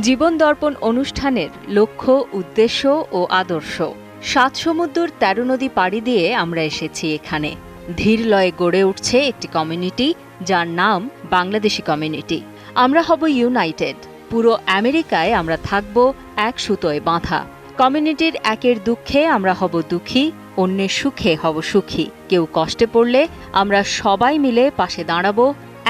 জীবন দর্পণ অনুষ্ঠানের লক্ষ্য, উদ্দেশ্য ও আদর্শ। ৭ সমুদ্র ১৩ নদী পাড়ি দিয়ে আমরা এসেছি এখানে। ধীর লয়ে গড়ে উঠছে একটি কমিউনিটি, যার নাম বাংলাদেশি কমিউনিটি। আমরা হব ইউনাইটেড। পুরো আমেরিকায় আমরা থাকব এক সুতোয় বাঁধা। কমিউনিটির একের দুঃখে আমরা হব দুঃখী, অন্যের সুখে হব সুখী। কেউ কষ্টে পড়লে আমরা সবাই মিলে পাশে দাঁড়াবো,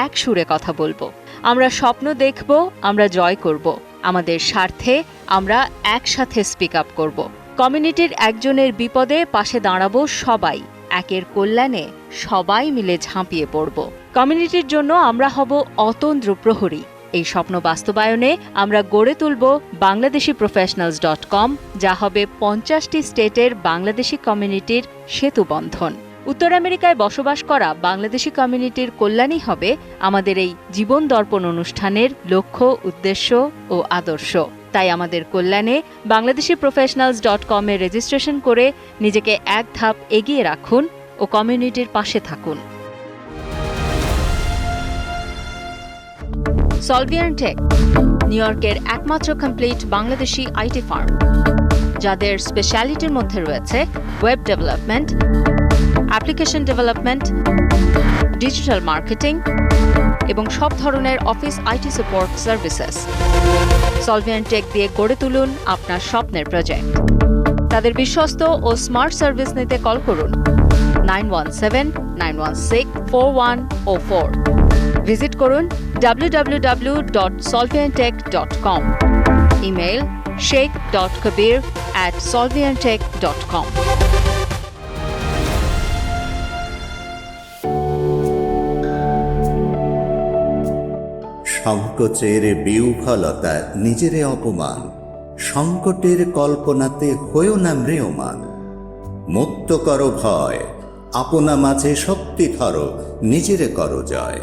এক সুরে কথা বলবো। আমরা স্বপ্ন দেখব, আমরা জয় করব। আমাদের স্বার্থে আমরা একসাথে স্পিক আপ করব। কমিউনিটির একজনের বিপদে পাশে দাঁড়াবো সবাই। একের কল্যাণে সবাই মিলে ঝাঁপিয়ে পড়ব। কমিউনিটির জন্য আমরা হব অতন্দ্র প্রহরী। এই স্বপ্ন বাস্তবায়নে আমরা গড়ে তুলব bangladeshiprofessionals.com, যা হবে ৫০টি স্টেটের বাংলাদেশি কমিউনিটির সেতুবন্ধন। উত্তর আমেরিকায় বসবাস করা বাংলাদেশি কমিউনিটির কল্যাণই হবে আমাদের এই জীবন দর্পণ অনুষ্ঠানের লক্ষ্য, উদ্দেশ্য ও আদর্শ। তাই আমাদের কল্যাণে bangladeshiprofessionals.com এ রেজিস্ট্রেশন করে নিজেকে এক ধাপ এগিয়ে রাখুন ও কমিউনিটির পাশে থাকুন। সলভিয়ান টেক, নিউ ইয়র্কের একমাত্র কমপ্লিট বাংলাদেশি আইটি ফার্ম, যাদের স্পেশালিটির মধ্যে রয়েছে web development, application development, digital marketing এবং সব ধরনের office IT support services. Solvian Tech দিয়ে গড়ে তুলুন আপনার স্বপ্নের প্রজেক্ট। তাদের বিশ্বস্ত ও স্মার্ট সার্ভিস নিতে কল করুন 917-916-4104। ভিজিট করুন www.solviantech.com। Email sheikh.kabir@solviantech.com। সংকোচের বিউফলতা নিজেরে অপমান, সংকটের কল্পনাতে হয়েও না ম্রিয়মান। মুক্ত করো ভয়, আপনা মাঝে শক্তি ধরো, নিজেরে করো জয়।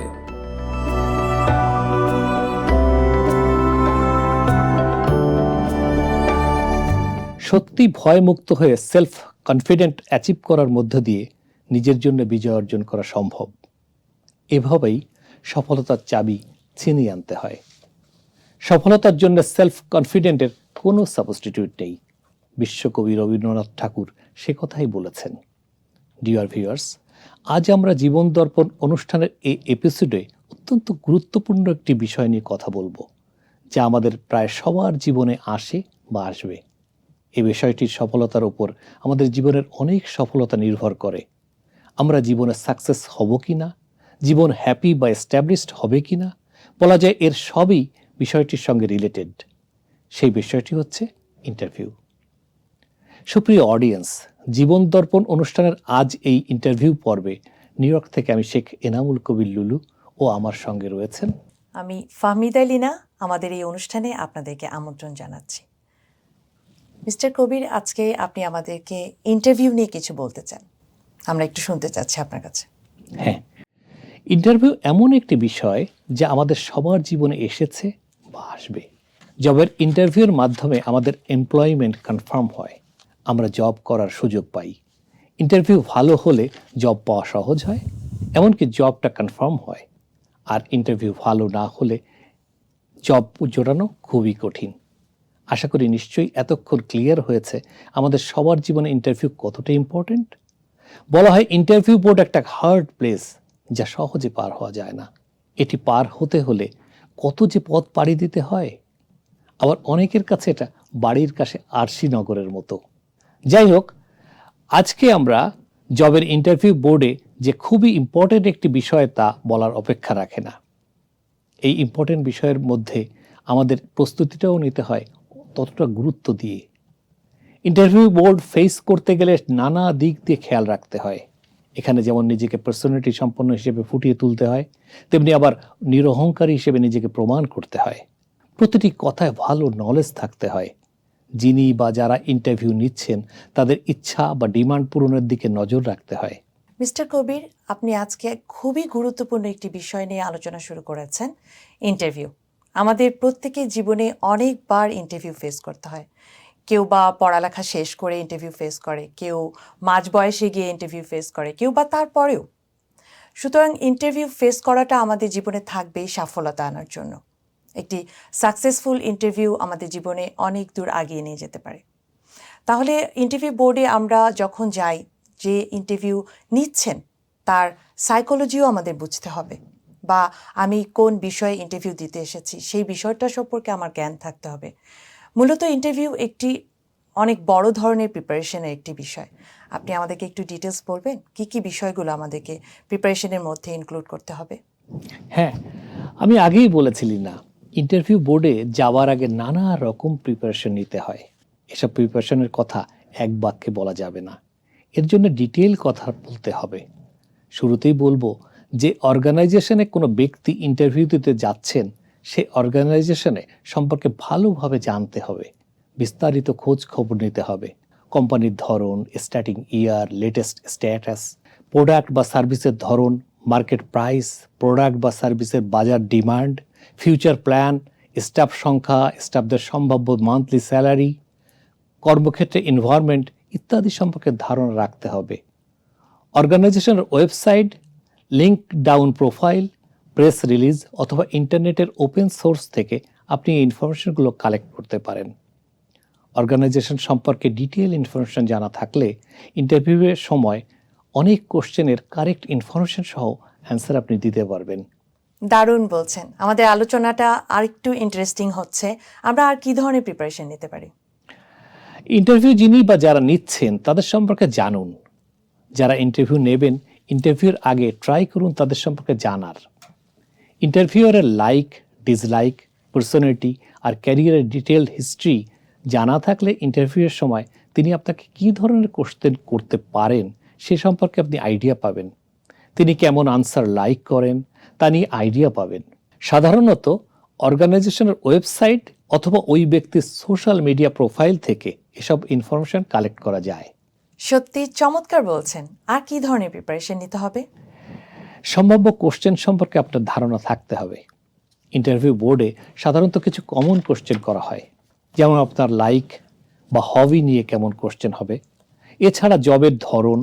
সত্যি ভয়মুক্ত হয়ে সেলফ কনফিডেন্ট অ্যাচিভ করার মধ্য দিয়ে নিজের জন্য বিজয় অর্জন করা সম্ভব। এভাবেই সফলতার চাবি ছিনিয়ে আনতে হয়। সফলতার জন্য সেলফ কনফিডেন্টের কোনো সাবস্টিটিউট নেই। বিশ্বকবি রবীন্দ্রনাথ ঠাকুর সে কথাই বলেছেন। ডিয়ার ভিউয়ার্স, আজ আমরা জীবন দর্পণ অনুষ্ঠানের এই এপিসোডে অত্যন্ত গুরুত্বপূর্ণ একটি বিষয় নিয়ে কথা বলবো, যা আমাদের প্রায় সবার জীবনে আসে বা আসবে। এই বিষয়টির সফলতার উপর আমাদের জীবনের অনেক সফলতা নির্ভর করে। আমরা জীবনে সাকসেস হব কি না, জীবন হ্যাপি বা এস্টাবলিশড হবে কি না, বলা যায় এর সবই বিষয়টির সঙ্গে রিলেটেড। সেই বিষয়টি হচ্ছে ইন্টারভিউ। সুপ্রিয় অডিয়েন্স, জীবন দর্পণ অনুষ্ঠানের আজ এই ইন্টারভিউ পর্বে নিউ ইয়র্ক থেকে আমি শেখ এনামুল কবির লুলু ও আমার সঙ্গে রয়েছেন আমি ফাহমিদা লিনা। আমাদের এই অনুষ্ঠানে আপনাদেরকে আমন্ত্রণ জানাচ্ছি। মিস্টার কবির, আজকে আপনি আমাদেরকে ইন্টারভিউ নিয়ে কিছু বলতে চান, আমরা একটু শুনতে চাচ্ছি আপনার কাছে। হ্যাঁ, ইন্টারভিউ এমন একটি বিষয় যা আমাদের সবার জীবনে এসেছে বা আসবে। জবের ইন্টারভিউর মাধ্যমে আমাদের এমপ্লয়মেন্ট কনফার্ম হয়, আমরা জব করার সুযোগ পাই। ইন্টারভিউ ভালো হলে জব পাওয়া সহজ হয়, এমনকি জবটা কনফার্ম হয়। আর ইন্টারভিউ ভালো না হলে জব জোটানো খুবই কঠিন। আশা করি নিশ্চয়ই এতক্ষণ ক্লিয়ার হয়েছে আমাদের সবার জীবনে ইন্টারভিউ কতটা ইম্পর্টেন্ট। বলা হয় ইন্টারভিউ বোর্ড একটা হার্ড প্লেস, যা সহজে পার হওয়া যায় না। এটি পার হতে হলে কত যে পথ পাড়ি দিতে হয়। আবার অনেকের কাছে এটা বাড়ির কাছে আরশি নগরের মতো। যাই হোক, আজকে আমরা জবের ইন্টারভিউ বোর্ডে যে খুবই ইম্পর্টেন্ট একটি বিষয় তা বলার অপেক্ষা রাখে না। এই ইম্পর্টেন্ট বিষয়ের মধ্যে আমাদের প্রস্তুতিটাও নিতে হয় ততটা গুরুত্ব দিয়ে। ইন্টারভিউ বোর্ড ফেস করতে গেলে নানা দিক দিয়ে খেয়াল রাখতে হয়। এখানে যেমন নিজেকে পার্সোনালিটি সম্পন্ন হিসেবে ফুটিয়ে তুলতে হয়, তেমনি আবার নিরহংকারী হিসেবে নিজেকে প্রমাণ করতে হয়। প্রতিটি কথায় ভালো নলেজ থাকতে হয়। যিনি বা যারা ইন্টারভিউ নিচ্ছেন তাদের ইচ্ছা বা ডিমান্ড পূরণের দিকে নজর রাখতে হয়। মিস্টার কবির, আপনি আজকে খুবই গুরুত্বপূর্ণ একটি বিষয় নিয়ে আলোচনা শুরু করেছেন, ইন্টারভিউ। আমাদের প্রত্যেকের জীবনে অনেকবার ইন্টারভিউ ফেস করতে হয়। কেউ বা পড়ালেখা শেষ করে ইন্টারভিউ ফেস করে, কেউ মাঝ বয়সে গিয়ে ইন্টারভিউ ফেস করে, কেউ বা তারপরেও। সুতরাং ইন্টারভিউ ফেস করাটা আমাদের জীবনে থাকবেই সফলতা আনার জন্য। একটি সাকসেসফুল ইন্টারভিউ আমাদের জীবনে অনেক দূর আগিয়ে নিয়ে যেতে পারে। তাহলে ইন্টারভিউ বোর্ডে আমরা যখন যাই, যে ইন্টারভিউ নিচ্ছেন তার সাইকোলজিও আমাদের বুঝতে হবে, বা আমি কোন বিষয়ে ইন্টারভিউ দিতে এসেছি সেই বিষয়টা সম্পর্কে আমার জ্ঞান থাকতে হবে। মূলত ইন্টারভিউ একটি অনেক বড় ধরনের প্রিপারেশনের একটি বিষয়। আপনি আমাদেরকে একটু ডিটেলস বলবেন কি কি বিষয়গুলো আমাদেরকে প্রিপারেশনের মধ্যে ইনক্লুড করতে হবে? হ্যাঁ, আমি আগেই বলেছিলি না, ইন্টারভিউ বোর্ডে যাওয়ার আগে নানা রকম প্রিপারেশন নিতে হয়। এসব প্রিপারেশনের কথা এক বাক্যে বলা যাবে না, এর জন্য ডিটেইল কথা বলতে হবে। শুরুতেই বলবো যে অর্গানাইজেশনে কোনো ব্যক্তি ইন্টারভিউ দিতে যাচ্ছেন, সেই অর্গানাইজেশনে সম্পর্কে ভালোভাবে জানতে হবে, বিস্তারিত খোঁজ খবর নিতে হবে। কোম্পানির ধরন, স্টার্টিং ইয়ার, লেটেস্ট স্ট্যাটাস, প্রোডাক্ট বা সার্ভিসের ধরন, মার্কেট প্রাইস, প্রোডাক্ট বা সার্ভিসের বাজার ডিমান্ড, ফিউচার প্ল্যান, স্টাফ সংখ্যা, স্টাফদের সম্ভাব্য মান্থলি স্যালারি, কর্মক্ষেত্রে এনভায়রনমেন্ট ইত্যাদি সম্পর্কে ধারণা রাখতে হবে। অর্গানাইজেশনের website, link down profile, press release অথবা ইন্টারনেটের ওপেন সোর্স থেকে আপনি এই ইনফরমেশনগুলো কালেক্ট করতে পারেন। অর্গানাইজেশন সম্পর্কে ডিটেইল ইনফরমেশন জানা থাকলে ইন্টারভিউয়ের সময় অনেক কোশ্চেনের কারেক্ট ইনফরমেশন সহ অ্যান্সার আপনি দিতে পারবেন। দারুণ বলছেন। আমাদের আলোচনাটা আরেকটু ইন্টারেস্টিং হচ্ছে। আমরা আর কি ধরনের প্রিপারেশন নিতে পারি? ইন্টারভিউ যিনি বা যারা নিচ্ছেন তাদের সম্পর্কে জানুন। যারা ইন্টারভিউ নেবেন, ইন্টারভিউর আগে ট্রাই করুন তাদের সম্পর্কে জানার। ইন্টারভিউয়ারের লাইক, ডিসলাইক, পার্সোনালিটি আর ক্যারিয়ারের ডিটেইলড হিস্ট্রি জানা থাকলে ইন্টারভিউয়ের সময় তিনি আপনাকে কী ধরনের কোশ্চেন করতে পারেন সে সম্পর্কে আপনি আইডিয়া পাবেন। তিনি কেমন আনসার লাইক করেন তা নিয়ে আইডিয়া পাবেন। সাধারণত অর্গানাইজেশনের ওয়েবসাইট অথবা ওই ব্যক্তির সোশ্যাল মিডিয়া প্রোফাইল থেকে এসব ইনফরমেশন কালেক্ট করা যায়। সত্যি চমৎকার বলছেন। আর কি ধরনের প্রিপারেশন নিতে হবে? সম্ভাব্য কোশ্চেন সম্পর্কে আপনার ধারণা থাকতে হবে। ইন্টারভিউ বোর্ডে সাধারণত কিছু কমন কোশ্চেন করা হয়, যেমন আপনার লাইক বা হবি নিয়ে কেমন কোশ্চেন হবে। এছাড়া জবের ধরন,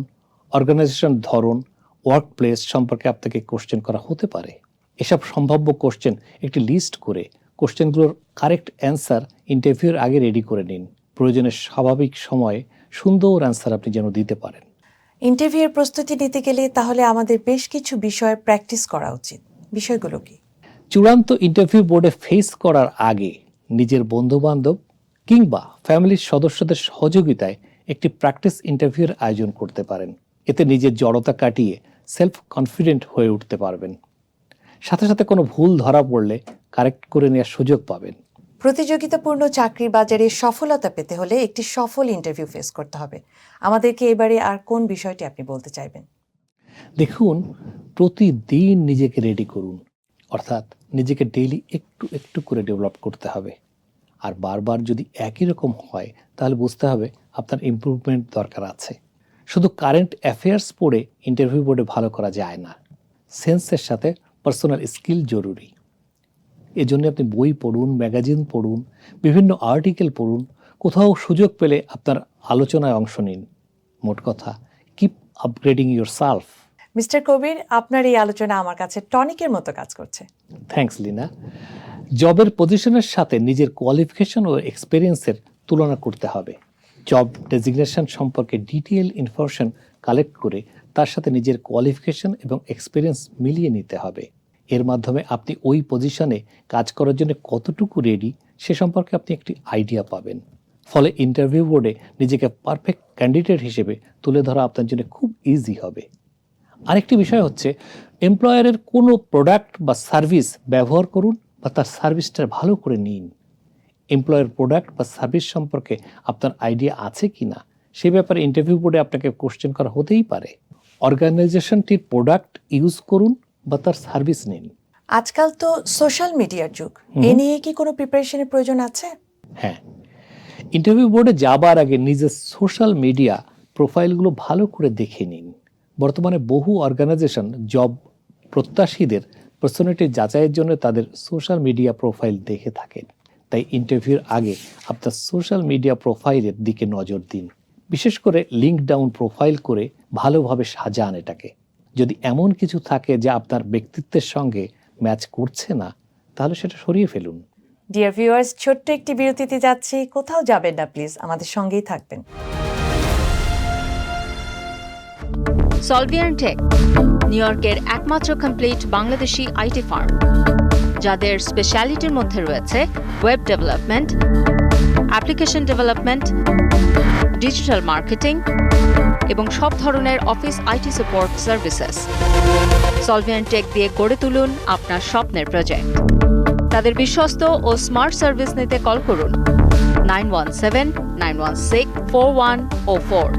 অর্গানাইজেশন ধরন, ওয়ার্ক প্লেস সম্পর্কে আপনাকে কোশ্চেন করা হতে পারে। এসব সম্ভাব্য কোশ্চেন একটি লিস্ট করে কোশ্চেনগুলোর কারেক্ট অ্যান্সার ইন্টারভিউর আগে রেডি করে নিন। প্রয়োজনে স্বাভাবিক সময়ে সুন্দর অ্যান্সার আপনি যেন দিতে পারেন। ইন্টারভিউয়ের প্রস্তুতি নিতে গেলে তাহলে আমাদের বেশ কিছু বিষয় প্র্যাকটিস করা উচিত। বিষয়গুলো কি? চূড়ান্ত ইন্টারভিউ বোর্ডে ফেস করার আগে নিজের বন্ধুবান্ধব কিংবা ফ্যামিলির সদস্যদের সহযোগিতায় একটি প্র্যাকটিস ইন্টারভিউর আয়োজন করতে পারেন। এতে নিজের জড়তা কাটিয়ে সেলফ কনফিডেন্ট হয়ে উঠতে পারবেন। সাথে সাথে কোনো ভুল ধরা পড়লে কারেক্ট করে নেওয়ার সুযোগ পাবেন। প্রতিযোগিতাপূর্ণ চাকরির বাজারে সফলতা পেতে হলে একটি সফল ইন্টারভিউ ফেস করতে হবে। আমাদেরকে এবারে আর কোন বিষয়টি আপনি বলতে চাইবেন? দেখুন, প্রতিদিন নিজেকে রেডি করুন, অর্থাৎ নিজেকে ডেইলি একটু একটু করে ডেভেলপ করতে হবে। আর বারবার যদি একই রকম হয় তাহলে বুঝতে হবে আপনার ইমপ্রুভমেন্ট দরকার আছে। শুধু কারেন্ট অ্যাফেয়ার্স পড়ে ইন্টারভিউ বোর্ডে ভালো করা যায় না, সেন্সের সাথে পার্সোনাল স্কিল জরুরি। এজন্য আপনি বই পড়ুন, ম্যাগাজিন পড়ুন, বিভিন্ন আর্টিকেল পড়ুন, কোথাও সুযোগ পেলে আপনার আলোচনায় অংশ নিন। মোট কথা, কিপ আপগ্রেডিং ইয়োরসেলফ। মিস্টার কবির, আপনার এই আলোচনা আমার কাছে টনিকের মতো কাজ করছে। থ্যাঙ্কস লিনা। জবের পজিশনের সাথে নিজের কোয়ালিফিকেশন ও এক্সপিরিয়েন্সের তুলনা করতে হবে। জব ডেজিগনেশন সম্পর্কে ডিটেইল ইনফরমেশন কালেক্ট করে তার সাথে নিজের কোয়ালিফিকেশন এবং এক্সপিরিয়েন্স মিলিয়ে নিতে হবে। এর মাধ্যমে আপনি ওই পজিশনে কাজ করার জন্য কতটুকু রেডি সে সম্পর্কে আপনি একটি আইডিয়া পাবেন। ফলে ইন্টারভিউ বোর্ডে নিজেকে পারফেক্ট ক্যান্ডিডেট হিসেবে তুলে ধরা আপনার জন্য খুব ইজি হবে। আরেকটি বিষয় হচ্ছে, এমপ্লয়ারের কোনো প্রোডাক্ট বা সার্ভিস ব্যবহার করুন বা তার সার্ভিসটা ভালো করে নিন। এমপ্লয়ের প্রোডাক্ট বা সার্ভিস সম্পর্কে আপনার আইডিয়া আছে কি না সে ব্যাপারে ইন্টারভিউ বোর্ডে আপনাকে কোশ্চেন করা হতেই পারে। অর্গানাইজেশনটির প্রোডাক্ট ইউজ করুন বা তার সার্ভিস নিন। আজকাল তো সোশ্যাল মিডিয়ার যুগ, এ নিয়ে কি কোনো প্রিপারেশনের প্রয়োজন আছে? হ্যাঁ, ইন্টারভিউ বোর্ডে যাবার আগে নিজের সোশ্যাল মিডিয়া প্রোফাইলগুলো ভালো করে দেখে নিন। বর্তমানে বহু অর্গানাইজেশন জব প্রত্যাশীদের পার্সোনালিটি যাচাইয়ের জন্য তাদের সোশ্যাল মিডিয়া প্রোফাইল দেখে থাকেন। তাই ইন্টারভিউর আগে আপনার সোশ্যাল মিডিয়া প্রোফাইলের দিকে নজর দিন। বিশেষ করে লিঙ্ক ডাউন প্রোফাইল করে ভালোভাবে সাজান এটাকে। যদি এমন কিছু থাকে যা আপনার ব্যক্তিত্বের সঙ্গে ম্যাচ করছে না, তাহলে সেটা সরিয়ে ফেলুন। ডিয়ার ভিউয়ার্স, ছোট্ট একটি বিরতিতে যাচ্ছি, কোথাও যাবেন না প্লিজ, আমাদের সঙ্গেই থাকবেন। সলভিয়ান টেক নিউ ইয়র্কের একমাত্র কমপ্লিট বাংলাদেশি আইটি ফার্ম, যাদের স্পেশালিটির মধ্যে রয়েছে web development, application development, digital marketing এবং সব ধরনের office IT support services. Solvian Tech দিয়ে গড়ে তুলুন আপনার স্বপ্নের প্রজেক্ট। তাদের বিশ্বস্ত ও স্মার্ট সার্ভিস নিতে কল করুন 917-916-4104।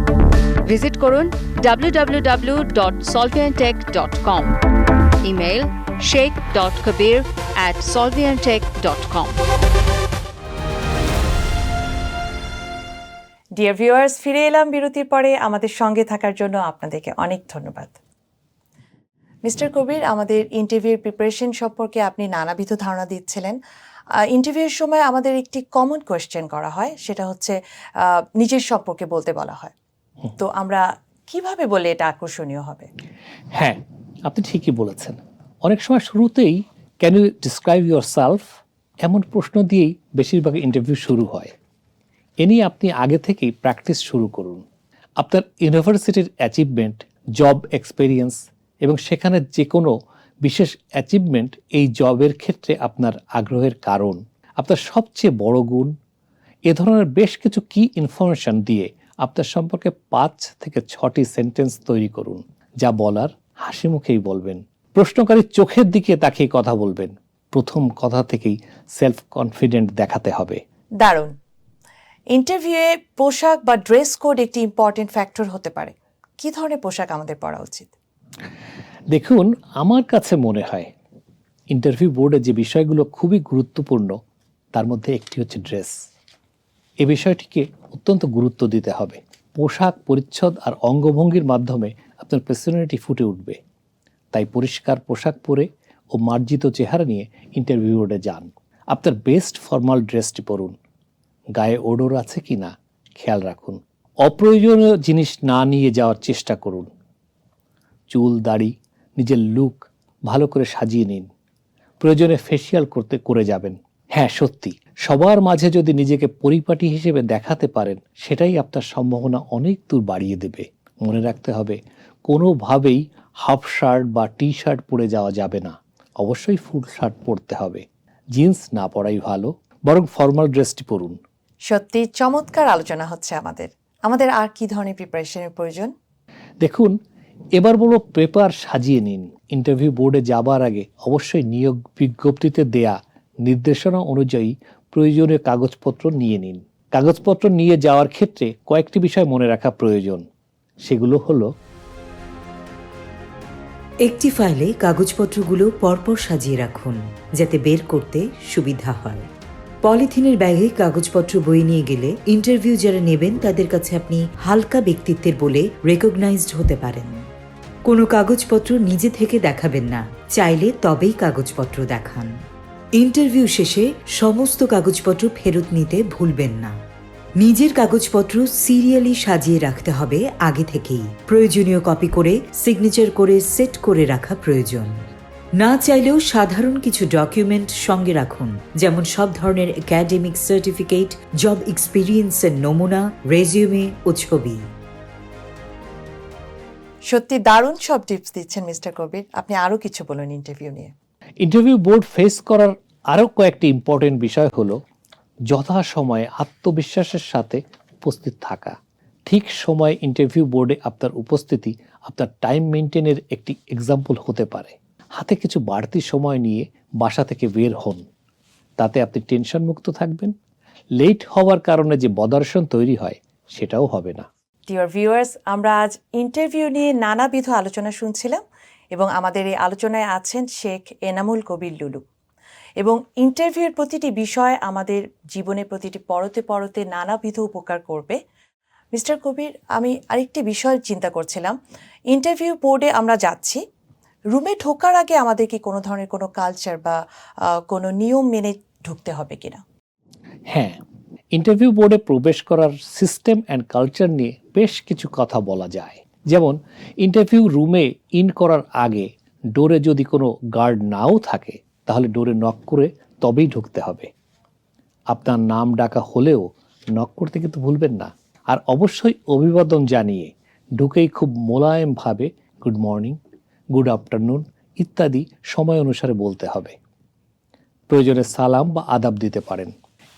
ভিজিট করুন www.solviantech.com। Email sheikh.kabir@solviantech.com। Dear viewers, ফিরে এলাম বিরতির পরে। আমাদের সঙ্গে থাকার জন্য আপনাদেরকে অনেক ধন্যবাদ। মিস্টার কবির, আমাদের ইন্টারভিউর প্রিপারেশন সম্পর্কে আপনি নানাবিধ ধারণা দিচ্ছিলেন। ইন্টারভিউর সময় আমাদের একটি কমন কোয়েশ্চেন করা হয়, সেটা হচ্ছে নিজের সম্পর্কে বলতে বলা হয়। তো আমরা কিভাবে বলে এটা আকর্ষণীয় হবে? হ্যাঁ, আপনি ঠিকই বলেছেন। অনেক সময় শুরুতেই can you describe yourself এমন প্রশ্ন দিয়েই বেশিরভাগ ইন্টারভিউ শুরু হয়। এ নিয়ে আপনি আগে থেকেই প্র্যাকটিস শুরু করুন। আপনার ইউনিভার্সিটির অ্যাচিভমেন্ট, জব এক্সপেরিয়েন্স এবং সেখানে যে কোনো বিশেষ অ্যাচিভমেন্ট এই জবের ক্ষেত্রে আপনার আগ্রহের কারণ, আপনার সবচেয়ে বড় গুণ, এ ধরনের বেশ কিছু কি ইনফরমেশন দিয়ে আপনার সম্পর্কে 5 থেকে 6টি সেন্টেন্স তৈরি করুন। যা বলার হাসি মুখেই বলবেন, প্রশ্নকারীর চোখের দিকে তাকিয়ে কথা বলবেন। প্রথম কথা থেকেই সেলফ কনফিডেন্ট দেখাতে হবে। দারুণ। ইন্টারভিউয়ে পোশাক বা ড্রেস কোড একটি ইম্পর্টেন্ট ফ্যাক্টর হতে পারে। কি ধরনের পোশাক আমাদের পরা উচিত? দেখুন, আমার কাছে মনে হয় ইন্টারভিউ বোর্ডে যে বিষয়গুলো খুবই গুরুত্বপূর্ণ তার মধ্যে একটি হচ্ছে ড্রেস। এ বিষয়টিকে অত্যন্ত গুরুত্ব দিতে হবে। পোশাক পরিচ্ছদ আর অঙ্গভঙ্গির মাধ্যমে আপনার পার্সোনালিটি ফুটে উঠবে। তাই পরিষ্কার পোশাক পরে ও মার্জিত চেহারা নিয়ে ইন্টারভিউ বোর্ডে যান। আপনার বেস্ট ফর্মাল ড্রেসটি পরুন। গায়ে ওডর আছে কি না খেয়াল রাখুন। অপ্রয়োজনীয় জিনিস না নিয়ে যাওয়ার চেষ্টা করুন। চুল দাড়ি, নিজের লুক ভালো করে সাজিয়ে নিন। প্রয়োজনে ফেসিয়াল করে যাবেন। হ্যাঁ, সত্যি, সবার মাঝে যদি নিজেকে পরিপাটি হিসেবে দেখাতে পারেন, সেটাই আপনার সম্ভাবনা অনেক দূর বাড়িয়ে দেবে। মনে রাখতে হবে, কোনোভাবেই হাফ শার্ট বা টি শার্ট পরে যাওয়া যাবে না। অবশ্যই ফুল শার্ট পরতে হবে। জিন্স না পরাই ভালো, বরং ফর্মাল ড্রেসটি পরুন। সত্যি চমৎকার আলোচনা হচ্ছে আমাদের আর কি ধরনের প্রিপারেশনের প্রয়োজন? দেখুন, এবার বলবো পেপার সাজিয়ে নিন। ইন্টারভিউ বোর্ডে যাবার আগে অবশ্যই নিয়োগ বিজ্ঞপ্তিতে দেয়া নির্দেশনা অনুযায়ী প্রয়োজনীয় কাগজপত্র নিয়ে নিন। কাগজপত্র নিয়ে যাওয়ার ক্ষেত্রে কয়েকটি বিষয় মনে রাখা প্রয়োজন। সেগুলো হলো, একটি ফাইলে কাগজপত্রগুলো পরপর সাজিয়ে রাখুন যাতে বের করতে সুবিধা হয়। পলিথিনের ব্যাগে কাগজপত্র বয়ে নিয়ে গেলে ইন্টারভিউ যারা নেবেন তাদের কাছে আপনি হালকা ব্যক্তিত্বের বলে রেকগনাইজড হতে পারেন। কোনো কাগজপত্র নিজে থেকে দেখাবেন না, চাইলে তবেই কাগজপত্র দেখান। ইন্টারভিউ শেষে সমস্ত কাগজপত্র ফেরত নিতে ভুলবেন না। নিজের কাগজপত্র সিরিয়ালি সাজিয়ে রাখতে হবে আগে থেকেই। প্রয়োজনীয় কপি করে সিগনেচার করে সেট করে রাখা প্রয়োজন। না চাইলেও সাধারণ কিছু ডকুমেন্ট সঙ্গে রাখুন, যেমন সব ধরনের একাডেমিক সার্টিফিকেট, জব এক্সপিরিয়েন্সের নমুনা, রেজিউমে ও ছবি। সত্যি দারুণ সব টিপস দিচ্ছেন মিস্টার কবির। আপনি আরো কিছু বলুন ইন্টারভিউ নিয়ে। ইন্টারভিউ বোর্ড ফেস করার আরও কয়েকটি ইম্পর্টেন্ট বিষয় হলো যথাসময়ে আত্মবিশ্বাসের সাথে উপস্থিত থাকা। ঠিক সময়ে ইন্টারভিউ বোর্ডে আপনার উপস্থিতি আপনার টাইম মেনটেনের একটি এক্সাম্পল হতে পারে। হাতে কিছু বাড়তি সময় নিয়ে বাসা থেকে বের হন, তাতে আপনি টেনশন মুক্ত থাকবেন। লেট হওয়ার কারণে যে বদারশন তৈরি হয় সেটাও হবে না। ডিয়ার ভিউয়ার্স, আমরা আজ ইন্টারভিউ নিয়ে নানাবিধ আলোচনা শুনছিলাম এবং আমাদের এই আলোচনায় আছেন শেখ এনামুল কবির লুলু। এবং ইন্টারভিউর প্রতিটি বিষয় আমাদের জীবনের প্রতিটি পরতে পরতে নানাবিধ উপকার করবে। মিস্টার কবির, আমি আরেকটি বিষয় চিন্তা করছিলাম। ইন্টারভিউ বোর্ডে আমরা যাচ্ছি, রুমে ঢোকার আগে আমাদের কি কোনো ধরনের কোনো কালচার বা কোনো নিয়ম মেনে ঢুকতে হবে কিনা? হ্যাঁ, ইন্টারভিউ বোর্ডে প্রবেশ করার সিস্টেম অ্যান্ড কালচার নিয়ে বেশ কিছু কথা বলা যায়। যেমন, ইন্টারভিউ রুমে ইন করার আগে ডোরে যদি কোনো গার্ড নাও থাকে তাহলে ডোরে নক করে তবেই ঢুকতে হবে। আপনার নাম ডাকা হলেও নক করতে কিন্তু ভুলবেন না। আর অবশ্যই অভিবাদন জানিয়ে ঢুকেই খুব মোলায়েমভাবে গুড মর্নিং, গুড আফটারনুন ইত্যাদি সময় অনুসারে বলতে হবে। প্রয়োজনে সালাম বা আদাব দিতে পারেন।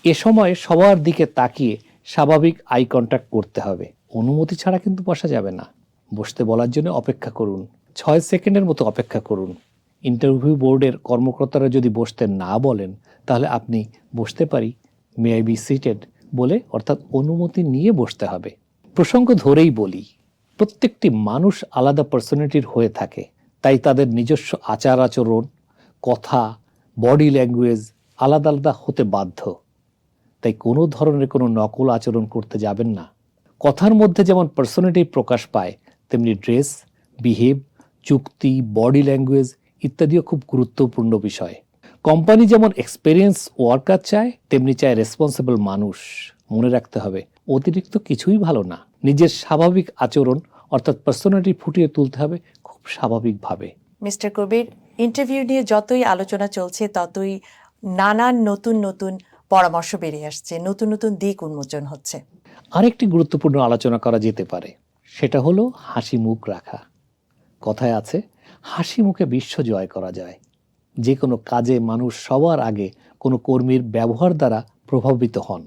এ সময় সবার দিকে তাকিয়ে স্বাভাবিক আই কন্ট্যাক্ট করতে হবে। অনুমতি ছাড়া কিন্তু বসা যাবে না। বসতে বলার জন্য অপেক্ষা করুন, 6 সেকেন্ডের মতো অপেক্ষা করুন। ইন্টারভিউ বোর্ডের কর্মকর্তারা যদি বসতে না বলেন, তাহলে আপনি বসতে পারি, মে আই বি সিটেড বলে, অর্থাৎ অনুমতি নিয়ে বসতে হবে। প্রসঙ্গ ধরেই বলি, প্রত্যেকটি মানুষ আলাদা পার্সোনালিটির হয়ে থাকে, তাই তাদের নিজস্ব আচার আচরণ, কথা, বডি ল্যাঙ্গুয়েজ আলাদা আলাদা হতে বাধ্য। তাই কোনো ধরনের কোনো নকল আচরণ করতে যাবেন না। কথার মধ্যে যেমন পার্সোনালিটি প্রকাশ পায়, তেমনি ড্রেস, বিহেভ, চুক্তি, বডি ল্যাঙ্গুয়েজ ইত্যাদিও খুব গুরুত্বপূর্ণ বিষয়। কোম্পানি যেমন এক্সপেরিয়েন্স ওয়ার্কার চায়, তেমনি চায় রেসপন্সিবল মানুষ। মনে রাখতে হবে, অতিরিক্ত কিছুই ভালো না। নিজের স্বাভাবিক আচরণ অর্থাৎ পার্সোনালিটি ফুটিয়ে তুলতে হবে খুব স্বাভাবিকভাবে। মিস্টার কবির, ইন্টারভিউ নিয়ে যতই আলোচনা চলছে ততই নানান নতুন নতুন পরামর্শ বেরিয়ে আসছে, নতুন নতুন দিক উন্মোচন হচ্ছে। আরেকটি গুরুত্বপূর্ণ আলোচনা করা যেতে পারে, সেটা হলো হাসি মুখ রাখা। কথায় আছে, হাসি মুখে বিশ্ব জয় করা যায়। যে কোনো কাজে মানুষ সবার আগে কোনো কর্মীর ব্যবহার দ্বারা প্রভাবিত হন।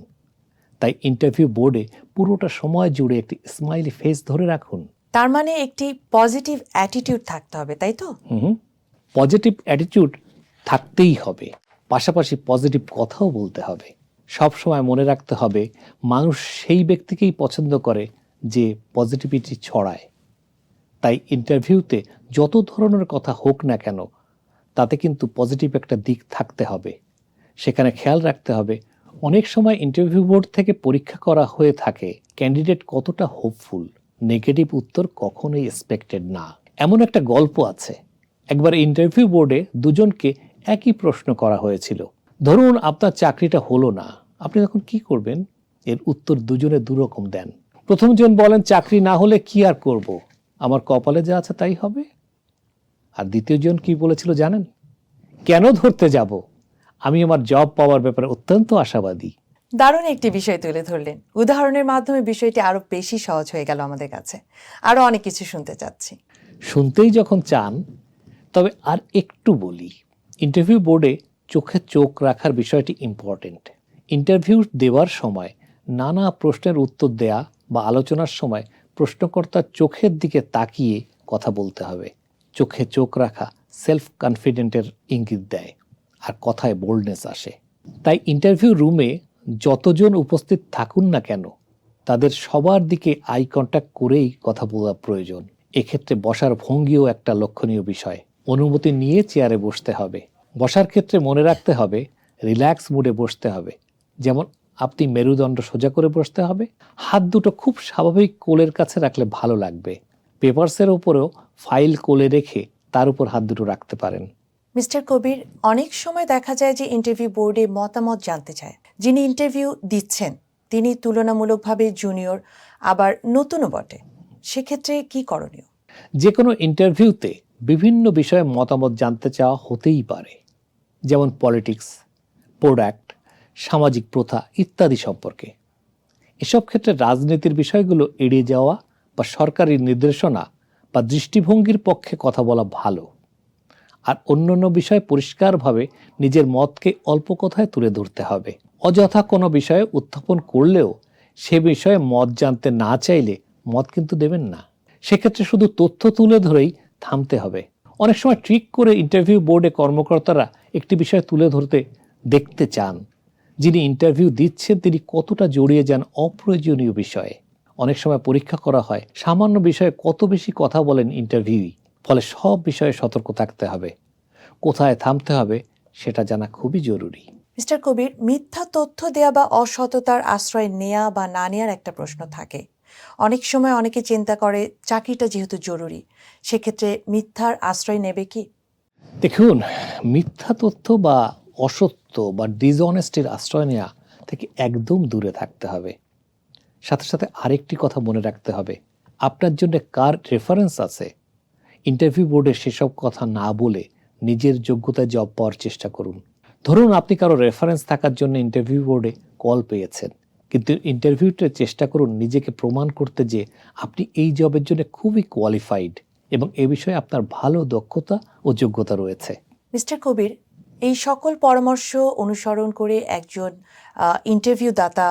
তাই ইন্টারভিউ বোর্ডে পুরোটা সময় জুড়ে একটি স্মাইলি ফেস ধরে রাখুন। তার মানে একটি পজিটিভ অ্যাটিটিউড থাকতে হবে, তাই তো? পজিটিভ অ্যাটিটিউড থাকতেই হবে, পাশাপাশি পজিটিভ কথাও বলতে হবে। সব সময় মনে রাখতে হবে, মানুষ সেই ব্যক্তিকেই পছন্দ করে যে পজিটিভিটি ছড়ায়। তাই ইন্টারভিউতে যত ধরনের কথা হোক না কেন, তাতে কিন্তু পজিটিভ একটা দিক থাকতে হবে। সেখানে খেয়াল রাখতে হবে, অনেক সময় ইন্টারভিউ বোর্ড থেকে পরীক্ষা করা হয়ে থাকে ক্যান্ডিডেট কতটা হোপফুল। নেগেটিভ উত্তর কখনোই এক্সপেক্টেড না। এমন একটা গল্প আছে, একবার ইন্টারভিউ বোর্ডে দুজনকে একই প্রশ্ন করা হয়েছিল। ধরুন আপনার চাকরিটা হলো না, আপনি তখন কি করবেন? এর উত্তর দুজনে দুরকম দেন। প্রথম জন বলেন, চাকরি না হলে কি আর করব, আমার কপালে যা আছে তাই হবে। আর দ্বিতীয় জন কি বলেছিল জানেন? কেন ধরতে যাব, আমি আমার জব পাওয়ার ব্যাপারে অত্যন্ত আশাবাদী। দারুণ একটি বিষয় তুলে ধরলেন। উদাহরণের মাধ্যমে বিষয়টি আরো বেশি সহজ হয়ে গেল আমাদের কাছে। আরো অনেক কিছু শুনতে চাচ্ছি। শুনতেই যখন চান, তবে আর একটু বলি। ইন্টারভিউ বোর্ডে চোখে চোখ রাখার বিষয়টি ইম্পর্টেন্ট। ইন্টারভিউ দেওয়ার সময় নানা প্রশ্নের উত্তর দেয়া বা আলোচনার সময় প্রশ্নকর্তার চোখের দিকে তাকিয়ে কথা বলতে হবে। চোখে চোখ রাখা সেলফ কনফিডেন্টের ইঙ্গিত দেয়, আর কথায় বোল্ডনেস আসে। তাই ইন্টারভিউ রুমে যতজন উপস্থিত থাকুন না কেন, তাদের সবার দিকে আই কন্ট্যাক্ট করেই কথা বলা প্রয়োজন। এক্ষেত্রে বসার ভঙ্গিও একটা লক্ষণীয় বিষয়। অনুমতি নিয়ে চেয়ারে বসতে হবে। বসার ক্ষেত্রে মনে রাখতে হবে, রিল্যাক্স মুডে বসতে হবে। যেমন আপনি মেরুদণ্ড সোজা করে বসতে হবে, হাত দুটো খুব স্বাভাবিক কোলের কাছে রাখলে ভালো লাগবে। পেপারসের ওপরেও ফাইল কোলে রেখে তার উপর হাত দুটো রাখতে পারেন। মিস্টার কবির, অনেক সময় দেখা যায় যে ইন্টারভিউ বোর্ডে মতামত জানতে চায়। যিনি ইন্টারভিউ দিচ্ছেন তিনি তুলনামূলকভাবে জুনিয়র, আবার নতুনও বটে। সেক্ষেত্রে কি করণীয়? যে কোনো ইন্টারভিউতে বিভিন্ন বিষয়ে মতামত জানতে চাওয়া হতেই পারে, যেমন পলিটিক্স, প্রোডাক্ট, সামাজিক প্রথা ইত্যাদি সম্পর্কে। এসব ক্ষেত্রে রাজনীতির বিষয়গুলো এড়িয়ে যাওয়া বা সরকারি নির্দেশনা বা দৃষ্টিভঙ্গির পক্ষে কথা বলা ভালো। আর অন্যান্য বিষয়ে পরিষ্কারভাবে নিজের মতকে অল্প কথায় তুলে ধরতে হবে। অযথা কোনো বিষয়ে উত্থাপন করলেও সে বিষয়ে মত জানতে না চাইলে মত কিন্তু দেবেন না। সেক্ষেত্রে শুধু তথ্য তুলে ধরেই থামতে হবে। অনেক সময় ট্রিক করে ইন্টারভিউ বোর্ডে কর্মকর্তারা একটি বিষয় তুলে ধরতে দেখতে চান, যিনি ইন্টারভিউ দিচ্ছেন তিনি কতটা জড়িয়ে যান অপ্রয়োজনীয় বিষয়ে। অনেক সময় পরীক্ষা করা হয় সামান্য বিষয়ে কত বেশি কথা বলেন ইন্টারভিউই। ফলে সব বিষয়ে সতর্ক থাকতে হবে। কোথায় থামতে হবে সেটা জানা খুবই জরুরি। মিস্টার কবির, মিথ্যা তথ্য দেয়া বা অসততার আশ্রয় নেয়া বা না নেয়ার একটা প্রশ্ন থাকে। অনেক সময় অনেকে চিন্তা করে চাকরিটা যেহেতু জরুরি, সেক্ষেত্রে মিথ্যার আশ্রয় নেবে কি? দেখুন, মিথ্যা তথ্য বা অসত্য বা ডিসঅনেস্টির আশ্রয় নেওয়া থেকে একদম দূরে থাকতে হবে। সাথে সাথে আরেকটি কথা মনে রাখতে হবে, আপনার জন্য কার রেফারেন্স আছে। ইন্টারভিউ বোর্ডে সেসব কথা না বলে নিজের যোগ্যতায় জব পাওয়ার চেষ্টা করুন। ধরুন আপনি কারো রেফারেন্স থাকার জন্য ইন্টারভিউ বোর্ডে কল পেয়েছেন, কিন্তু ইন্টারভিউতে চেষ্টা করুন নিজেকে প্রমাণ করতে যে আপনি এই জবের জন্য খুবই কোয়ালিফাইড এবং এ বিষয়ে আপনার ভালো দক্ষতা ও যোগ্যতা রয়েছে। মিস্টার কবির, এই সকল পরামর্শ অনুসরণ করে একজন ইন্টারভিউ দাতা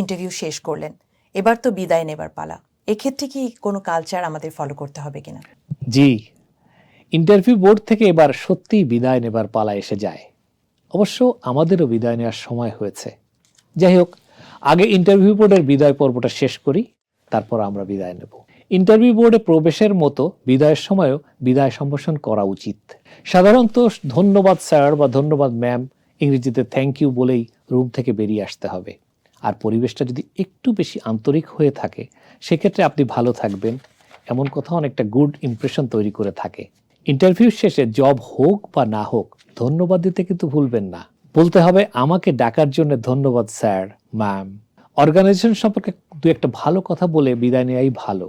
ইন্টারভিউ শেষ করলেন, এবার তো বিদায় নেবার পালা। এক্ষেত্রে কি কোনো কালচার আমাদের ফলো করতে হবে কিনা? জি, ইন্টারভিউ বোর্ড থেকে এবার সত্যিই বিদায় নেবার পালা এসে যায়। অবশ্য আমাদেরও বিদায় নেওয়ার সময় হয়েছে। যাই হোক, আগে ইন্টারভিউ বোর্ডের বিদায় পর্বটা শেষ করি, তারপর আমরা বিদায় নেব। ইন্টারভিউ বোর্ডে প্রবেশের মতো বিদায়ের সময়ও বিদায় সম্ভাষণ করা উচিত। সাধারণত ধন্যবাদ স্যার বা ধন্যবাদ ম্যাম, ইংরেজিতে থ্যাংক ইউ বলেই রুম থেকে বেরিয়ে আসতে হবে। আর পরিবেশটা যদি একটু বেশি আন্তরিক হয়ে থাকে, সেক্ষেত্রে আপনি ভালো থাকবেন এমন কথা অনেকটা গুড ইমপ্রেশন তৈরি করে থাকে। ইন্টারভিউ শেষে জব হোক বা না হোক, ধন্যবাদ দিতে কিন্তু ভুলবেন না। বলতে হবে আমাকে ডাকার জন্য ধন্যবাদ স্যার, ম্যাম। অর্গানাইজেশন সম্পর্কে দু একটা ভালো কথা বলে বিদায় নেওয়াই ভালো।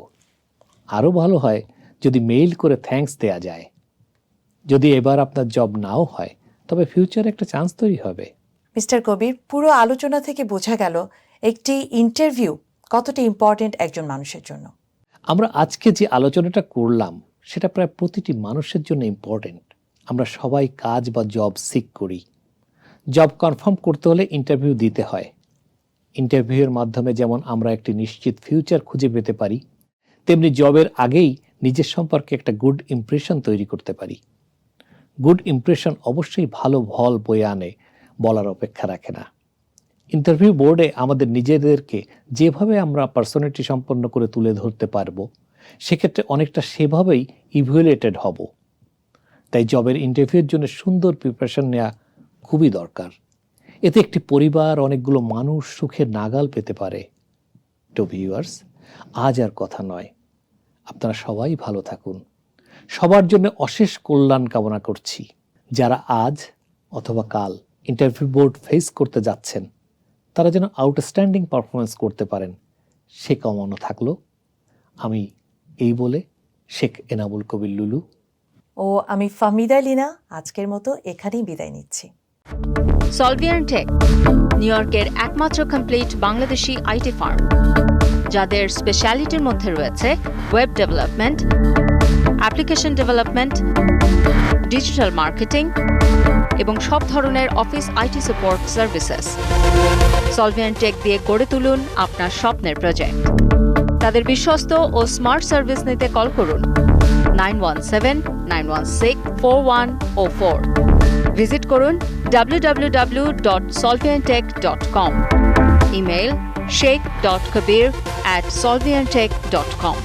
আরও ভালো হয় যদি মেইল করে থ্যাঙ্কস দেয়া যায়। যদি এবার আপনার জব নাও হয়, তবে ফিউচারে একটা চান্স তৈরি হবে। মিস্টার কবির, পুরো আলোচনা থেকে বোঝা গেল একটি ইন্টারভিউ কতটা ইম্পর্টেন্ট একজন মানুষের জন্য। আমরা আজকে যে আলোচনাটা করলাম সেটা প্রায় প্রতিটি মানুষের জন্য ইম্পর্টেন্ট। আমরা সবাই কাজ বা জব সিক করি। জব কনফার্ম করতে হলে ইন্টারভিউ দিতে হয়। ইন্টারভিউয়ের মাধ্যমে যেমন আমরা একটি নিশ্চিত ফিউচার খুঁজে পেতে পারি, তেমনি জবের আগেই নিজের সম্পর্কে একটা গুড ইমপ্রেশন তৈরি করতে পারি। গুড ইমপ্রেশন অবশ্যই ভালো ফল বয়ে আনে, বলার অপেক্ষা রাখে না। ইন্টারভিউ বোর্ডে আমাদের নিজেদেরকে যেভাবে আমরা পার্সোনালিটি সম্পন্ন করে তুলে ধরতে পারবো, সেক্ষেত্রে অনেকটা সেভাবেই ইভ্যালুয়েটেড হব। তাই জবের ইন্টারভিউর জন্য সুন্দর প্রিপারেশন নেওয়া খুবই দরকার। এতে একটি পরিবার, অনেকগুলো মানুষ সুখের নাগাল পেতে পারে। তো ভিউয়ার্স, আজ আর কথা নয়, আপনারা সবাই ভালো থাকুন। সবার জন্য অশেষ কল্যাণ কামনা করছি। যারা আজ অথবা কাল ইন্টারভিউ বোর্ড ফেস করতে যাচ্ছেন, তারা যেন আউটস্ট্যান্ডিং পারফরমেন্স করতে পারেন, সে কামনা থাকলো। আমি এই বলে শেখ এনামুল কবির লুলু ও আমি ফাহমিদা লিনা আজকের মতো এখানেই বিদায় নিচ্ছি। সলভিয়ান টেক, নিউ ইয়র্কের একমাত্র কমপ্লিট বাংলাদেশি আইটি ফার্ম, যাদের স্পেশালিটির মধ্যে রয়েছে web development, application development, digital marketing এবং সব ধরনের office IT support services. Solvian Tech দিয়ে গড়ে তুলুন আপনার স্বপ্নের প্রজেক্ট। তাদের বিশ্বস্ত ও স্মার্ট সার্ভিস নিতে কল করুন 9179164104। ভিজিট করুন www.solviantech.com। Email sheikh.kabir@solviantech.com।